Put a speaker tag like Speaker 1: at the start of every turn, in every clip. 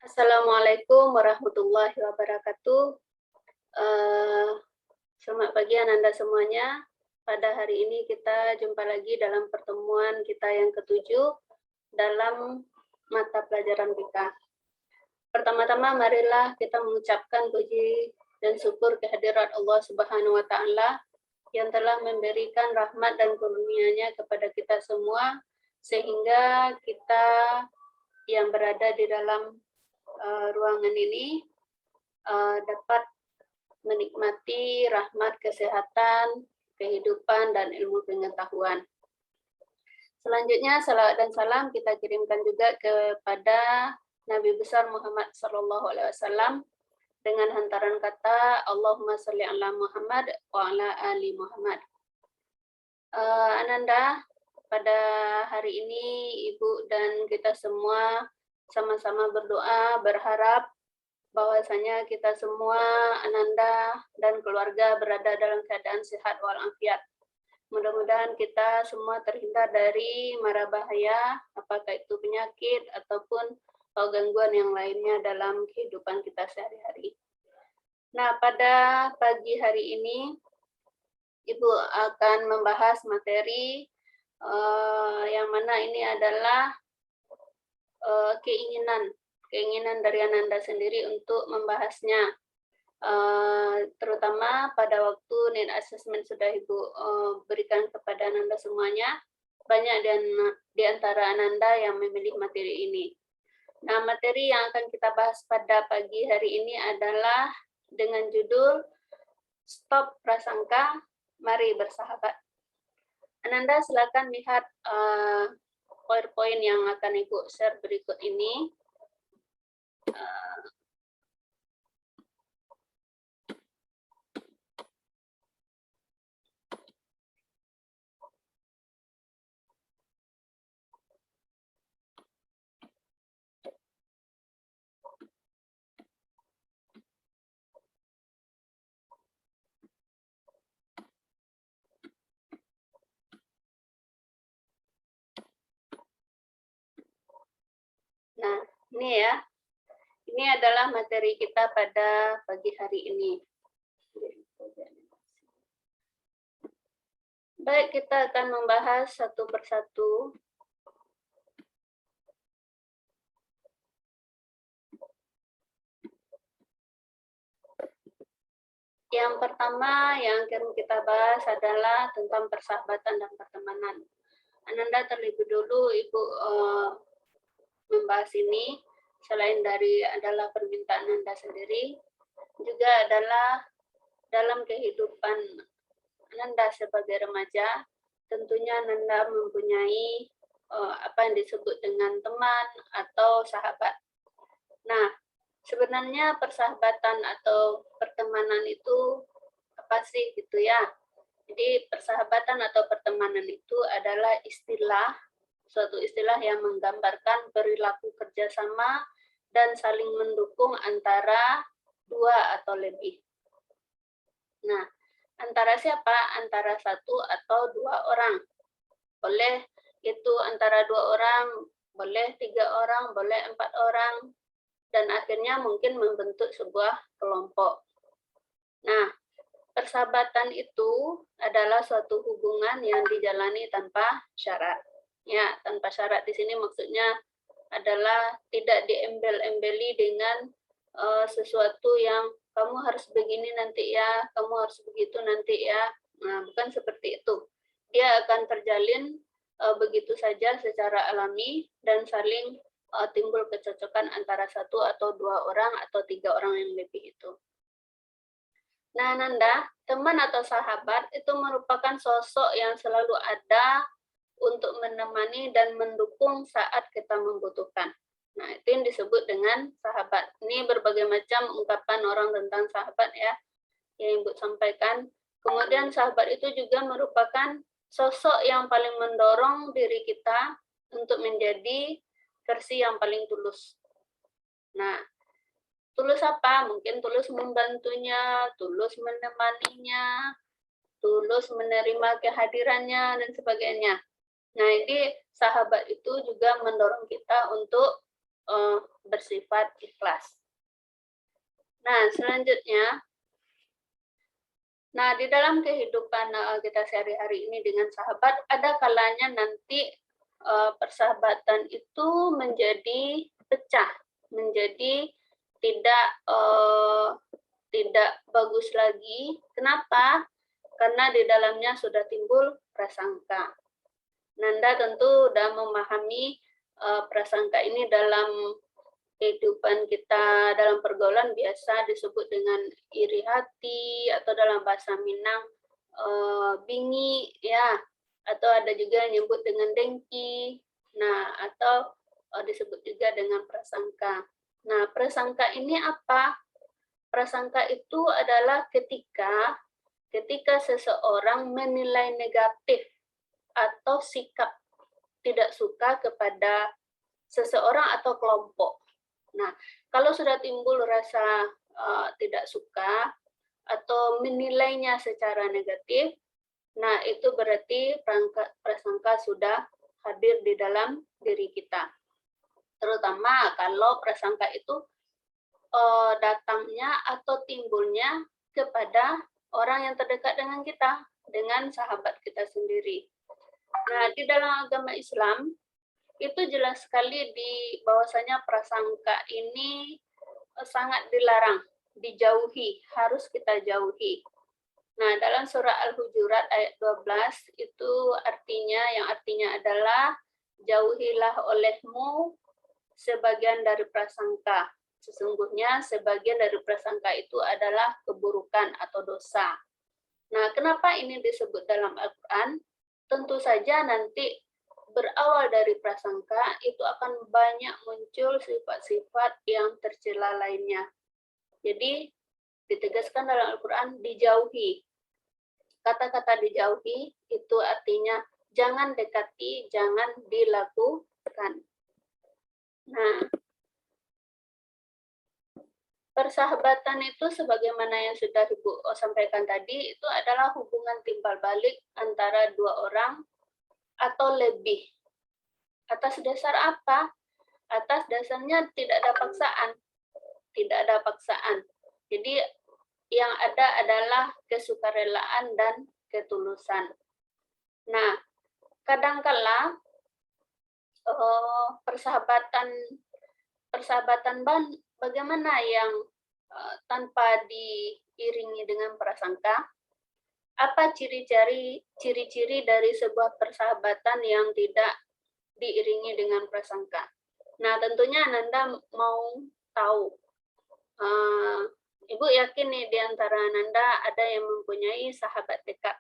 Speaker 1: Assalamualaikum warahmatullahi wabarakatuh. Eh, Selamat pagi Ananda semuanya. Pada hari ini kita jumpa lagi dalam pertemuan kita yang ketujuh dalam mata pelajaran kita. Pertama-tama marilah kita mengucapkan puji dan syukur kehadirat Allah Subhanahu wa taala yang telah memberikan rahmat dan karunia-Nya kepada kita semua sehingga kita yang berada di dalam ruangan ini dapat menikmati rahmat kesehatan, kehidupan, dan ilmu pengetahuan. Selanjutnya, salawat dan salam kita kirimkan juga kepada Nabi besar Muhammad SAW dengan hantaran kata Allahumma sholli ala Muhammad wa ala ali Muhammad. Ananda, pada hari ini Ibu dan kita semua sama-sama berdoa, berharap bahwasanya kita semua, Ananda dan keluarga berada dalam keadaan sehat walafiat. Mudah-mudahan kita semua terhindar dari mara bahaya, apakah itu penyakit ataupun gangguan yang lainnya dalam kehidupan kita sehari-hari. Nah, pada pagi hari ini, Ibu akan membahas materi yang mana ini adalah keinginan dari Ananda sendiri untuk membahasnya. Terutama pada waktu need assessment sudah Ibu berikan kepada Ananda semuanya, banyak di antara Ananda yang memilih materi ini. Nah, materi yang akan kita bahas pada pagi hari ini adalah dengan judul Stop Prasangka, Mari Bersahabat. Ananda silakan lihat PowerPoint yang akan Ibu share berikut ini. Nah, ini ya. Ini adalah materi kita pada pagi hari ini. Baik, kita akan membahas satu persatu. Yang pertama yang akan kita bahas adalah tentang persahabatan dan pertemanan. Ananda terlebih dulu Ibu membahas ini, selain dari adalah permintaan Anda sendiri, juga adalah dalam kehidupan Ananda sebagai remaja, tentunya Ananda mempunyai apa yang disebut dengan teman atau sahabat. Nah, sebenarnya persahabatan atau pertemanan itu apa sih gitu ya? Jadi persahabatan atau pertemanan itu adalah suatu istilah yang menggambarkan perilaku kerjasama dan saling mendukung antara dua atau lebih. Nah, antara siapa? Antara satu atau dua orang. Boleh itu antara dua orang, boleh tiga orang, boleh 4 orang, dan akhirnya mungkin membentuk sebuah kelompok. Nah, persahabatan itu adalah suatu hubungan yang dijalani tanpa syarat. Ya, tanpa syarat di sini maksudnya adalah tidak diembel-embeli dengan sesuatu yang kamu harus begini nanti ya, kamu harus begitu nanti ya. Nah, bukan seperti itu. Dia akan terjalin begitu saja secara alami dan saling timbul kecocokan antara satu atau dua orang atau tiga orang yang lebih itu. Nah, Nanda, teman atau sahabat itu merupakan sosok yang selalu ada untuk menemani dan mendukung saat kita membutuhkan. Nah, itu yang disebut dengan sahabat. Ini berbagai macam ungkapan orang tentang sahabat ya, yang Ibu sampaikan. Kemudian sahabat itu juga merupakan sosok yang paling mendorong diri kita untuk menjadi versi yang paling tulus. Nah, tulus apa? Mungkin tulus membantunya, tulus menemaninya, tulus menerima kehadirannya, dan sebagainya. Nah, ini sahabat itu juga mendorong kita untuk bersifat ikhlas. Nah, selanjutnya, di dalam kehidupan kita sehari-hari ini dengan sahabat, ada kalanya nanti persahabatan itu menjadi pecah, menjadi tidak bagus lagi. Kenapa? Karena di dalamnya sudah timbul prasangka. Nanda tentu sudah memahami prasangka ini dalam kehidupan kita, dalam pergaulan biasa disebut dengan iri hati, atau dalam bahasa Minang bingi, ya, atau ada juga yang nyebut dengan dengki, atau disebut juga dengan prasangka. Nah, prasangka ini apa? Prasangka itu adalah ketika seseorang menilai negatif atau sikap tidak suka kepada seseorang atau kelompok. Nah, kalau sudah timbul rasa tidak suka atau menilainya secara negatif, itu berarti prasangka sudah hadir di dalam diri kita. Terutama kalau prasangka itu datangnya atau timbulnya kepada orang yang terdekat dengan kita, dengan sahabat kita sendiri. Nah, di dalam agama Islam, itu jelas sekali di bahwasanya prasangka ini sangat dilarang, dijauhi, harus kita jauhi. Nah, dalam surah Al-Hujurat ayat 12 itu yang artinya adalah jauhilah olehmu sebagian dari prasangka. Sesungguhnya sebagian dari prasangka itu adalah keburukan atau dosa. Nah, kenapa ini disebut dalam Al-Quran? Tentu saja nanti berawal dari prasangka itu akan banyak muncul sifat-sifat yang tercela lainnya. Jadi ditegaskan dalam Al-Quran dijauhi. Kata-kata dijauhi itu artinya jangan dekati, jangan dilakukan. Nah, persahabatan itu sebagaimana yang sudah Ibu sampaikan tadi, itu adalah hubungan timbal balik antara dua orang atau lebih. Atas dasar apa? Atas dasarnya tidak ada paksaan. Tidak ada paksaan. Jadi yang ada adalah kesukarelaan dan ketulusan. Nah, kadangkala persahabatan bagaimana yang tanpa diiringi dengan prasangka? Apa ciri-ciri dari sebuah persahabatan yang tidak diiringi dengan prasangka? Nah, tentunya Nanda mau tahu. Ibu yakin nih di antara Nanda ada yang mempunyai sahabat dekat.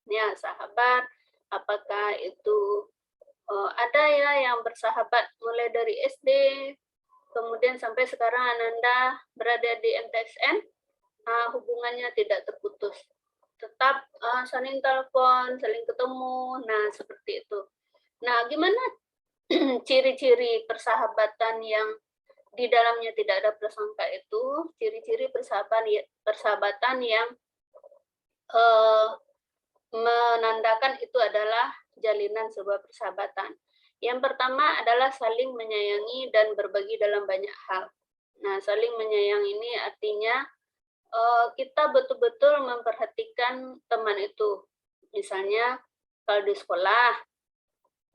Speaker 1: Ya, sahabat, apakah itu ada ya yang bersahabat mulai dari SD, kemudian sampai sekarang Ananda berada di MTSN, hubungannya tidak terputus. Tetap saling telepon, saling ketemu, seperti itu. Nah, gimana ciri-ciri persahabatan yang di dalamnya tidak ada prasangka itu? Ciri-ciri persahabatan yang menandakan itu adalah jalinan sebuah persahabatan. Yang pertama adalah saling menyayangi dan berbagi dalam banyak hal. Nah, saling menyayangi ini artinya kita betul-betul memperhatikan teman itu. Misalnya, kalau di sekolah,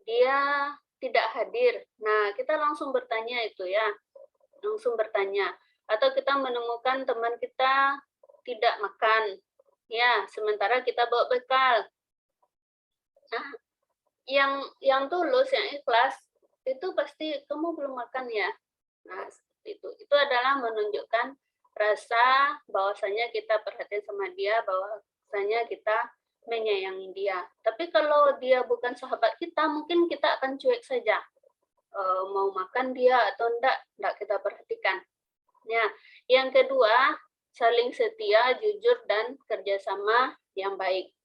Speaker 1: dia tidak hadir. Nah, kita langsung bertanya itu ya. Langsung bertanya. Atau kita menemukan teman kita tidak makan. Ya, sementara kita bawa bekal. Nah, yang tulus, yang ikhlas, itu pasti kamu belum makan ya. Nah, seperti itu. Itu adalah menunjukkan rasa bahwasanya kita perhatian sama dia, bahwasanya kita menyayangi dia. Tapi kalau dia bukan sahabat kita, mungkin kita akan cuek saja. Mau makan dia atau enggak kita perhatikan. Ya, yang kedua, saling setia, jujur, dan kerjasama yang baik.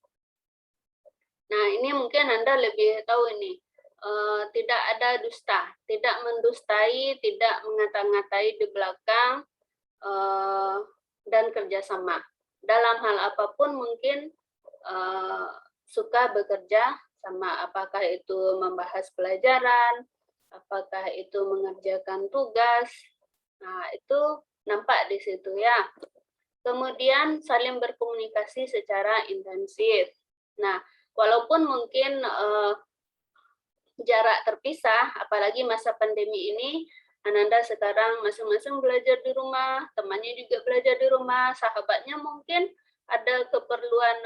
Speaker 1: Nah, ini mungkin Anda lebih tahu ini. Tidak ada dusta, tidak mendustai, tidak mengata-ngatai di belakang, dan kerjasama. Dalam hal apapun mungkin suka bekerja sama, apakah itu membahas pelajaran, apakah itu mengerjakan tugas. Nah, itu nampak di situ ya. Kemudian saling berkomunikasi secara intensif. Nah, walaupun mungkin jarak terpisah, apalagi masa pandemi ini, Ananda sekarang masing-masing belajar di rumah, temannya juga belajar di rumah, sahabatnya mungkin ada keperluan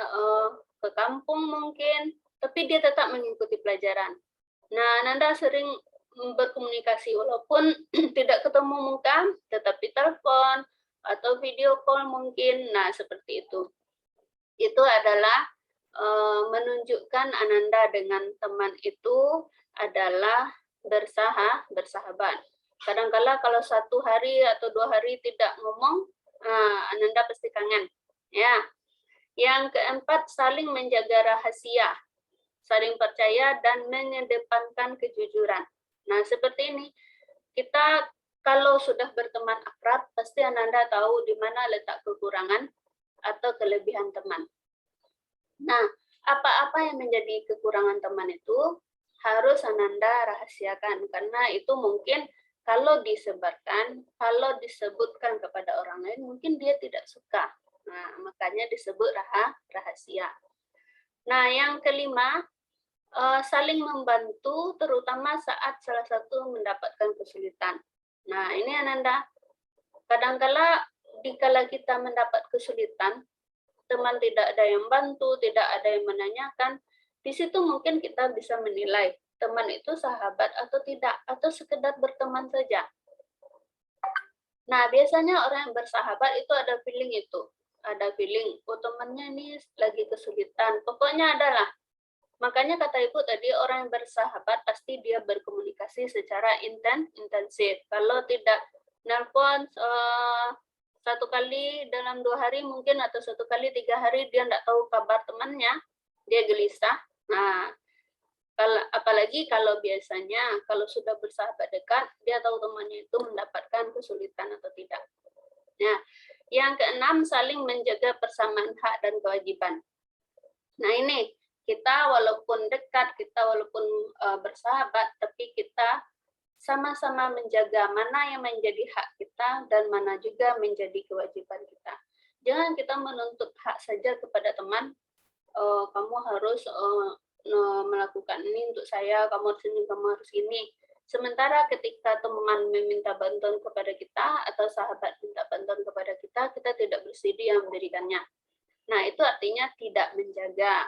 Speaker 1: ke kampung mungkin, tapi dia tetap mengikuti pelajaran. Nah, Ananda sering berkomunikasi walaupun tidak ketemu muka, tetapi telepon atau video call mungkin. Nah, seperti itu. Itu adalah menunjukkan Ananda dengan teman itu adalah bersahabat. Kadang-kala kalau 1 hari atau 2 hari tidak ngomong, Ananda pasti kangen. Ya. Yang keempat, saling menjaga rahasia, saling percaya dan mengedepankan kejujuran. Nah, seperti ini. Kita kalau sudah berteman akrab, pasti Ananda tahu di mana letak kekurangan atau kelebihan teman. Nah, apa-apa yang menjadi kekurangan teman itu harus Ananda rahasiakan, karena itu mungkin kalau disebarkan, kalau disebutkan kepada orang lain, mungkin dia tidak suka. Nah, makanya disebut rahasia. Nah, yang kelima, saling membantu, terutama saat salah satu mendapatkan kesulitan. Nah, ini Ananda, kadang-kala dikala kita mendapat kesulitan, teman tidak ada yang bantu, tidak ada yang menanyakan, di situ mungkin kita bisa menilai teman itu sahabat atau tidak, atau sekedar berteman saja. Nah, biasanya orang yang bersahabat itu ada feeling itu. Ada feeling, oh temannya ini lagi kesulitan. Pokoknya adalah, makanya kata Ibu tadi, orang yang bersahabat pasti dia berkomunikasi secara intensif. Kalau tidak nelpon 1 kali dalam 2 hari mungkin, atau 1 kali 3 hari dia tidak tahu kabar temannya, dia gelisah. Nah, apalagi kalau biasanya kalau sudah bersahabat dekat, dia tahu temannya itu mendapatkan kesulitan atau tidak. Nah, yang keenam, saling menjaga persamaan hak dan kewajiban. Nah, ini kita walaupun dekat, kita walaupun bersahabat, tapi kita sama-sama menjaga mana yang menjadi hak kita dan mana juga menjadi kewajiban kita. Jangan kita menuntut hak saja kepada teman, kamu harus melakukan ini untuk saya, kamu harus ini, kamu harus ini. Sementara ketika teman meminta bantuan kepada kita atau sahabat minta bantuan kepada kita, kita tidak bersedia memberikannya. Nah, itu artinya tidak menjaga.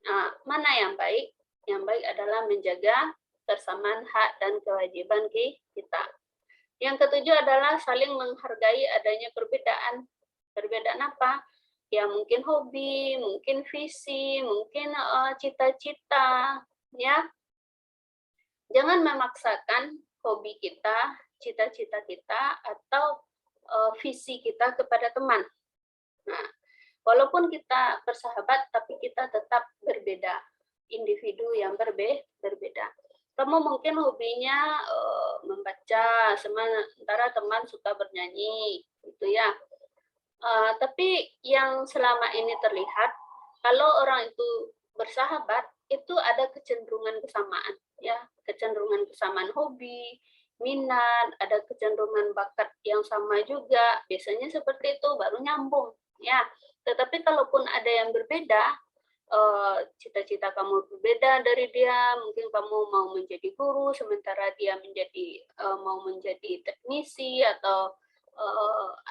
Speaker 1: Nah, mana yang baik? Yang baik adalah menjaga persamaan hak dan kewajiban kita. Yang ketujuh adalah saling menghargai adanya perbedaan. Perbedaan apa? Ya mungkin hobi, mungkin visi, mungkin cita-cita, ya. Jangan memaksakan hobi kita, cita-cita kita, atau visi kita kepada teman. Nah, walaupun kita bersahabat, tapi kita tetap berbeda, individu yang berbeda. Kamu mungkin hobinya membaca, sementara teman suka bernyanyi, gitu ya. Tapi yang selama ini terlihat, kalau orang itu bersahabat, itu ada kecenderungan kesamaan, ya, kecenderungan kesamaan hobi, minat, ada kecenderungan bakat yang sama juga. Biasanya seperti itu baru nyambung, ya. Tetapi kalaupun ada yang berbeda, cita-cita kamu berbeda dari dia, mungkin kamu mau menjadi guru, sementara dia mau menjadi teknisi atau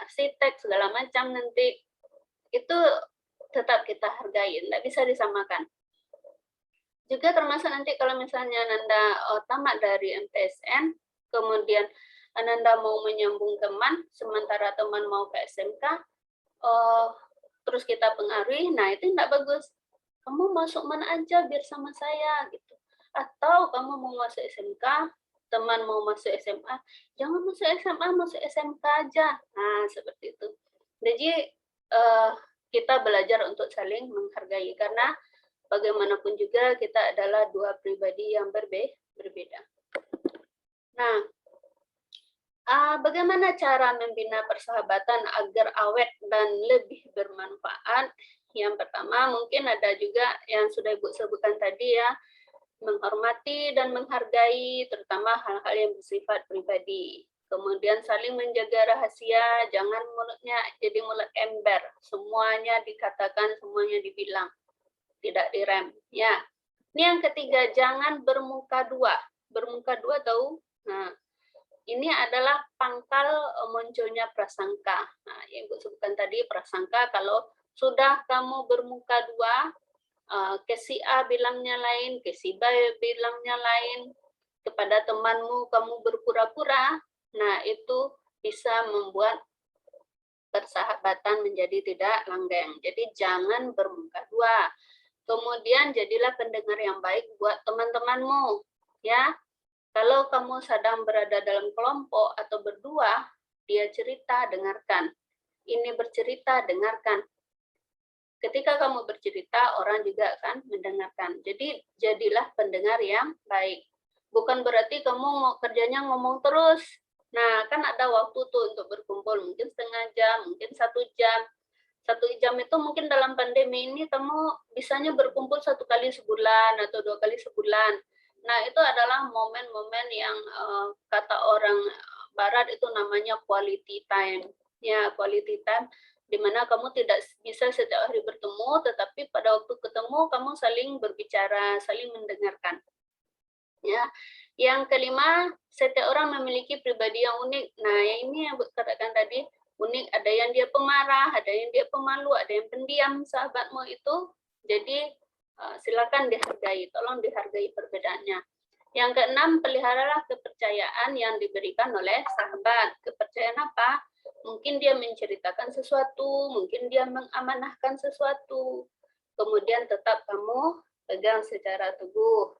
Speaker 1: arsitek segala macam, nanti itu tetap kita hargai, tidak bisa disamakan. Juga termasuk nanti kalau misalnya Ananda tamat dari MTSN, kemudian Ananda mau menyambung teman, sementara teman mau ke SMK, terus kita pengaruhi, nah itu tidak bagus. Kamu masuk mana aja biar sama saya, gitu. Atau kamu mau masuk SMK, teman mau masuk SMA, jangan masuk SMA, masuk SMK aja. Nah, seperti itu. Jadi, kita belajar untuk saling menghargai, karena bagaimanapun juga kita adalah dua pribadi yang berbeda. Nah, bagaimana cara membina persahabatan agar awet dan lebih bermanfaat? Yang pertama, mungkin ada juga yang sudah Ibu sebutkan tadi ya, menghormati dan menghargai, terutama hal-hal yang bersifat pribadi. Kemudian saling menjaga rahasia, jangan mulutnya jadi mulut ember. Semuanya dikatakan, semuanya dibilang, tidak direm. Ya, ini yang ketiga, jangan bermuka dua. Bermuka dua tahu? Nah, ini adalah pangkal munculnya prasangka. Nah, yang Ibu sebutkan tadi prasangka, kalau sudah kamu bermuka dua, ke si A bilangnya lain, ke si B bilangnya lain, kepada temanmu kamu berpura-pura, nah itu bisa membuat persahabatan menjadi tidak langgeng. Jadi jangan bermuka dua. Kemudian jadilah pendengar yang baik buat teman-temanmu, ya. Kalau kamu sedang berada dalam kelompok atau berdua, dia cerita, dengarkan. Ini bercerita, dengarkan. Ketika kamu bercerita, orang juga akan mendengarkan. Jadi, jadilah pendengar yang baik. Bukan berarti kamu kerjanya ngomong terus. Nah, kan ada waktu tuh untuk berkumpul, mungkin setengah jam, mungkin 1 jam. 1 jam itu mungkin dalam pandemi ini kamu bisanya berkumpul 1 kali sebulan atau 2 kali sebulan. Nah, itu adalah momen-momen yang kata orang Barat itu namanya quality time. Ya, quality time di mana kamu tidak bisa setiap hari bertemu, tetapi pada waktu ketemu kamu saling berbicara, saling mendengarkan. Ya, yang kelima, setiap orang memiliki pribadi yang unik. Nah, yang ini yang katakan tadi, unik. Ada yang dia pemarah, ada yang dia pemalu, ada yang pendiam. Sahabatmu itu, jadi silakan dihargai. Tolong dihargai perbedaannya. Yang keenam, peliharalah kepercayaan yang diberikan oleh sahabat. Kepercayaan apa? Mungkin dia menceritakan sesuatu, mungkin dia mengamanahkan sesuatu. Kemudian tetap kamu pegang secara teguh.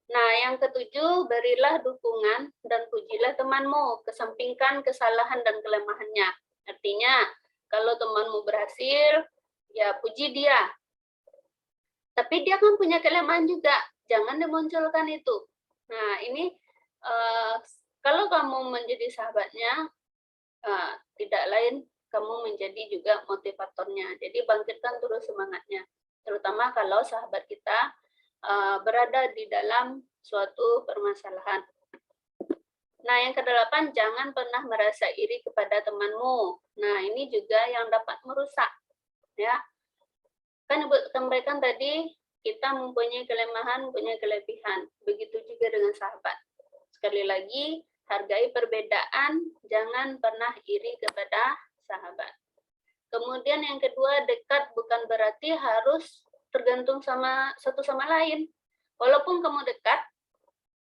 Speaker 1: Nah, yang ketujuh, berilah dukungan dan pujilah temanmu. Kesampingkan kesalahan dan kelemahannya. Artinya, kalau temanmu berhasil, ya puji dia. Tapi dia kan punya kelemahan juga. Jangan dimunculkan itu. Nah, ini kalau kamu menjadi sahabatnya, tidak lain kamu menjadi juga motivatornya. Jadi bangkitkan terus semangatnya. Terutama kalau sahabat kita berada di dalam suatu permasalahan. Nah, yang kedelapan, jangan pernah merasa iri kepada temanmu. Nah, ini juga yang dapat merusak. Ya, kan Ibu sampaikan tadi, kita mempunyai kelemahan, mempunyai kelebihan. Begitu juga dengan sahabat. Sekali lagi, hargai perbedaan, jangan pernah iri kepada sahabat. Kemudian yang kedua, dekat bukan berarti harus tergantung sama satu sama lain. Walaupun kamu dekat,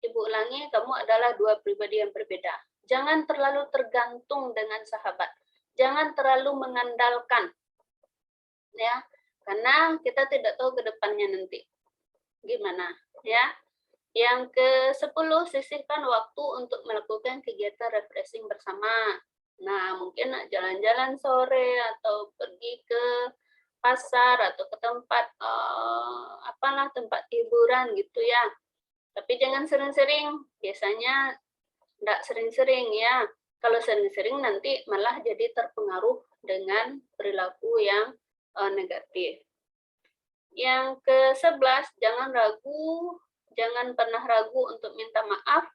Speaker 1: Ibu ulangi, kamu adalah dua pribadi yang berbeda. Jangan terlalu tergantung dengan sahabat. Jangan terlalu mengandalkan. Ya, karena kita tidak tahu ke depannya nanti. Gimana? Ya. Yang ke-10, sisihkan waktu untuk melakukan kegiatan refreshing bersama. Nah, mungkin jalan-jalan sore atau pergi ke pasar atau ke tempat tempat hiburan gitu ya. Tapi jangan sering-sering. Biasanya enggak sering-sering ya. Kalau sering-sering nanti malah jadi terpengaruh dengan perilaku yang negatif. Yang ke-11, jangan pernah ragu untuk minta maaf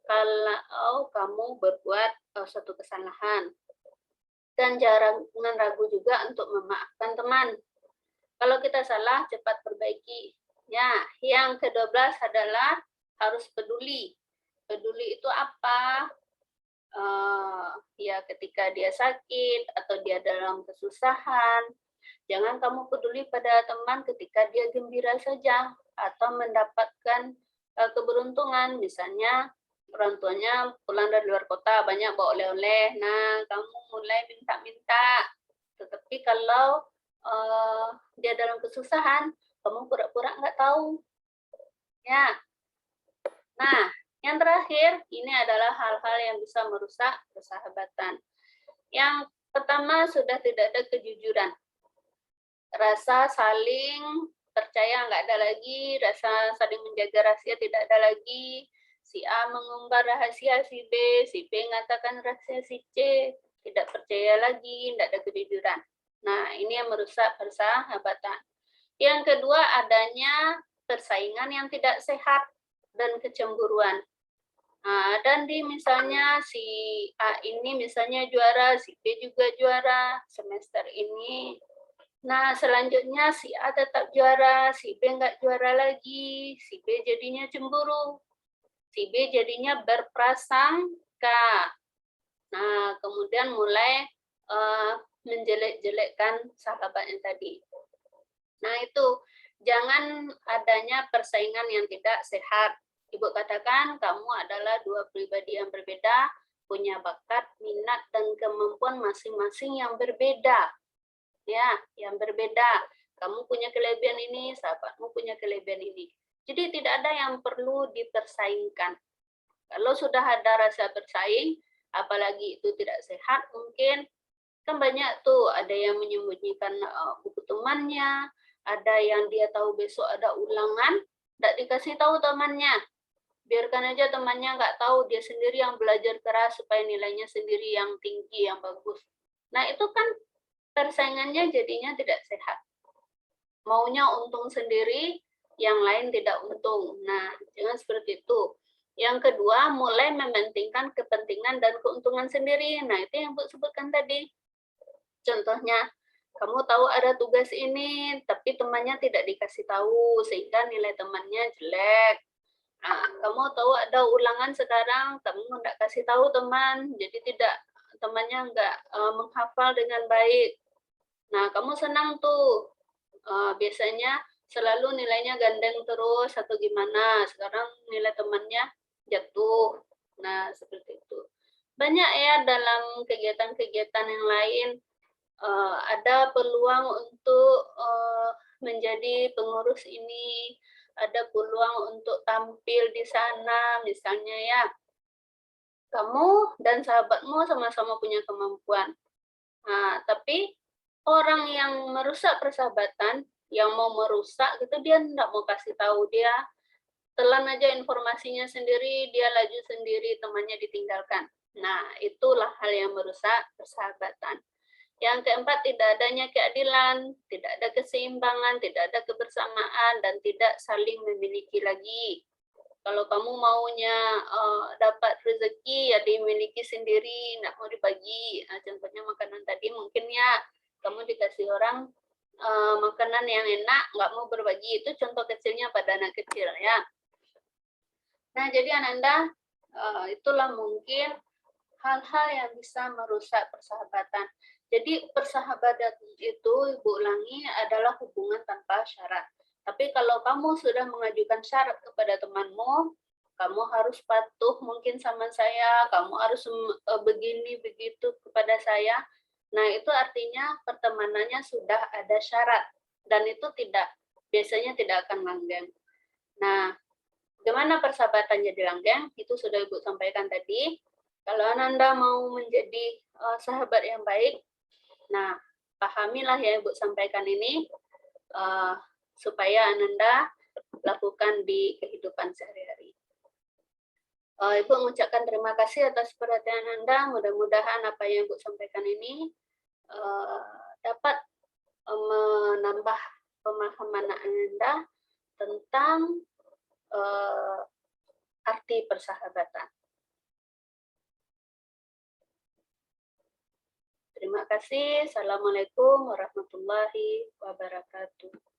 Speaker 1: kalau kamu berbuat suatu kesalahan. Dan jangan ragu juga untuk memaafkan teman. Kalau kita salah, cepat perbaiki. Ya, yang ke-12 adalah harus peduli. Peduli itu apa? Ya, ketika dia sakit atau dia dalam kesusahan, jangan kamu peduli pada teman ketika dia gembira saja atau mendapatkan keberuntungan. Misalnya, orang tuanya pulang dari luar kota, banyak bawa oleh-oleh. Nah, kamu mulai minta-minta. Tetapi kalau dia dalam kesusahan, kamu pura-pura nggak tahu. Ya. Nah, yang terakhir, ini adalah hal-hal yang bisa merusak persahabatan. Yang pertama, sudah tidak ada kejujuran. Rasa saling percaya nggak ada lagi, rasa saling menjaga rahasia tidak ada lagi. Si A mengumbar rahasia si B mengatakan rahasia si C, tidak percaya lagi, tidak ada kejujuran. Nah, ini yang merusak persahabatan. Yang kedua, adanya persaingan yang tidak sehat dan kecemburuan. Nah, dan di misalnya si A ini misalnya juara, si B juga juara semester ini. Nah, selanjutnya si A tetap juara, si B nggak juara lagi, si B jadinya cemburu, si B jadinya berprasangka. Nah, kemudian mulai menjelek-jelekkan sahabatnya tadi. Nah, itu jangan adanya persaingan yang tidak sehat. Ibu katakan kamu adalah dua pribadi yang berbeda, punya bakat, minat, dan kemampuan masing-masing yang berbeda. Ya, yang berbeda. Kamu punya kelebihan ini, sahabatmu punya kelebihan ini. Jadi tidak ada yang perlu dipersaingkan. Kalau sudah ada rasa bersaing, apalagi itu tidak sehat, mungkin kan banyak tuh, ada yang menyembunyikan buku temannya, ada yang dia tahu besok ada ulangan, tidak dikasih tahu temannya. Biarkan aja temannya nggak tahu, dia sendiri yang belajar keras supaya nilainya sendiri yang tinggi, yang bagus. Nah, itu kan persaingannya jadinya tidak sehat. Maunya untung sendiri, yang lain tidak untung. Nah, jangan seperti itu. Yang kedua, mulai mementingkan kepentingan dan keuntungan sendiri. Nah, itu yang Bu sebutkan tadi. Contohnya, kamu tahu ada tugas ini, tapi temannya tidak dikasih tahu, sehingga nilai temannya jelek. Nah, kamu tahu ada ulangan sekarang, kamu nggak kasih tahu teman, jadi temannya nggak menghafal dengan baik. Nah, kamu senang tuh, biasanya selalu nilainya gandeng terus atau gimana, sekarang nilai temannya jatuh. Nah, seperti itu. Banyak ya dalam kegiatan-kegiatan yang lain, ada peluang untuk menjadi pengurus ini, ada peluang untuk tampil di sana, misalnya ya, kamu dan sahabatmu sama-sama punya kemampuan. Nah, tapi orang yang merusak persahabatan, yang mau merusak gitu, dia tidak mau kasih tahu, dia telan aja informasinya sendiri, dia laju sendiri, temannya ditinggalkan. Nah, itulah hal yang merusak persahabatan. Yang keempat, tidak adanya keadilan, tidak ada keseimbangan, tidak ada kebersamaan, dan tidak saling memiliki lagi. Kalau kamu maunya dapat rezeki, ya dimiliki sendiri, nggak mau dibagi. Nah, contohnya makanan tadi mungkin ya, kamu dikasih orang makanan yang enak, nggak mau berbagi. Itu contoh kecilnya pada anak kecil ya. Nah, jadi Ananda, itulah mungkin hal-hal yang bisa merusak persahabatan. Jadi persahabatan itu, Ibu ulangi, adalah hubungan tanpa syarat. Tapi kalau kamu sudah mengajukan syarat kepada temanmu, kamu harus patuh mungkin sama saya, kamu harus begini begitu kepada saya. Nah, itu artinya pertemanannya sudah ada syarat dan itu biasanya tidak akan langgeng. Nah, bagaimana persahabatan jadi langgeng? Itu sudah Ibu sampaikan tadi. Kalau Ananda mau menjadi sahabat yang baik, nah pahamilah yang Ibu sampaikan ini supaya Ananda lakukan di kehidupan sehari-hari. Ibu mengucapkan terima kasih atas perhatian Anda. Mudah-mudahan apa yang Ibu sampaikan ini dapat menambah pemahaman Anda tentang arti persahabatan. Terima kasih. Assalamualaikum warahmatullahi wabarakatuh.